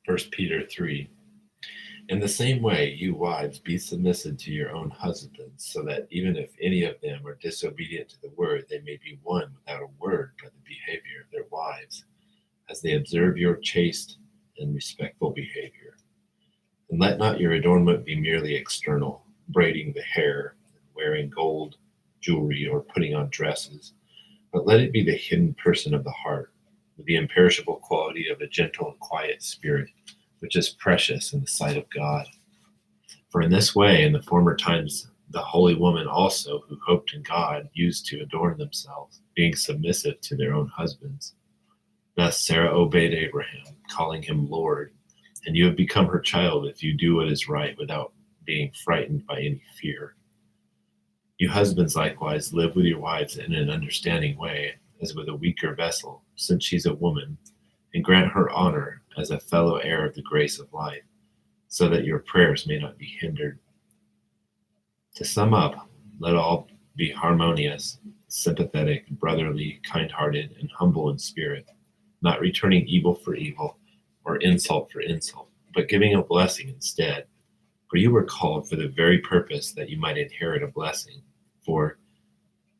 1 Peter 3. In the same way, you wives, be submissive to your own husbands, so that even if any of them are disobedient to the word, they may be won without a word by the behavior of their wives, as they observe your chaste and respectful behavior. And let not your adornment be merely external, braiding the hair, wearing gold jewelry, or putting on dresses, but let it be the hidden person of the heart, with the imperishable quality of a gentle and quiet spirit, which is precious in the sight of God. For in this way, in the former times, the holy women also, who hoped in God, used to adorn themselves, being submissive to their own husbands. Thus Sarah obeyed Abraham, calling him Lord, and you have become her child if you do what is right without being frightened by any fear. You husbands likewise live with your wives in an understanding way, as with a weaker vessel, since she's a woman, and grant her honor as a fellow heir of the grace of life, so that your prayers may not be hindered. To sum up, let all be harmonious, sympathetic, brotherly, kind-hearted, and humble in spirit, not returning evil for evil or insult for insult, but giving a blessing instead. For you were called for the very purpose that you might inherit a blessing. For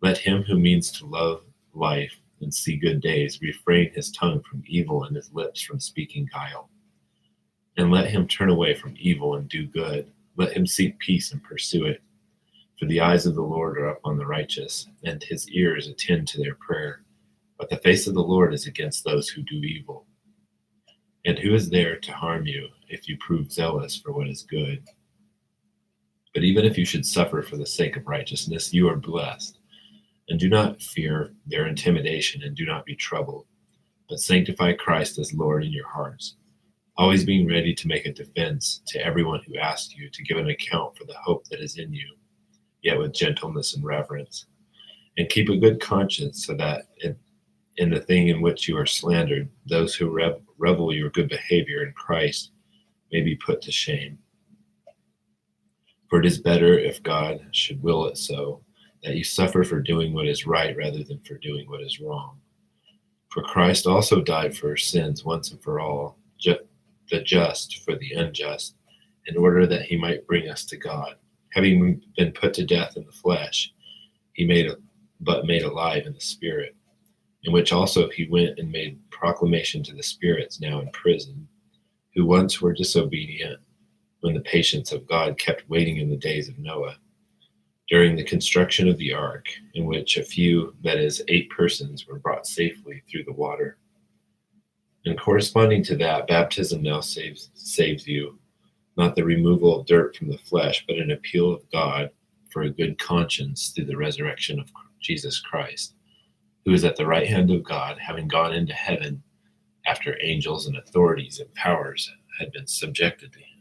let him who means to love life and see good days refrain his tongue from evil and his lips from speaking guile. And let him turn away from evil and do good. Let him seek peace and pursue it. For the eyes of the Lord are upon the righteous, and his ears attend to their prayer. But the face of the Lord is against those who do evil. And who is there to harm you if you prove zealous for what is good? But even if you should suffer for the sake of righteousness, you are blessed. And do not fear their intimidation, and do not be troubled, but sanctify Christ as Lord in your hearts, always being ready to make a defense to everyone who asks you to give an account for the hope that is in you, yet with gentleness and reverence. And keep a good conscience, so that in the thing in which you are slandered, those who revel your good behavior in Christ may be put to shame. For it is better, if God should will it so, that you suffer for doing what is right rather than for doing what is wrong. For Christ also died for our sins once and for all, the just for the unjust, in order that he might bring us to God. Having been put to death in the flesh, but made alive in the spirit, in which also he went and made proclamation to the spirits now in prison, who once were disobedient, when the patience of God kept waiting in the days of Noah, during the construction of the ark, in which a few, that is, 8 persons, were brought safely through the water. And corresponding to that, baptism now saves you, not the removal of dirt from the flesh, but an appeal of God for a good conscience through the resurrection of Jesus Christ, who is at the right hand of God, having gone into heaven after angels and authorities and powers had been subjected to him.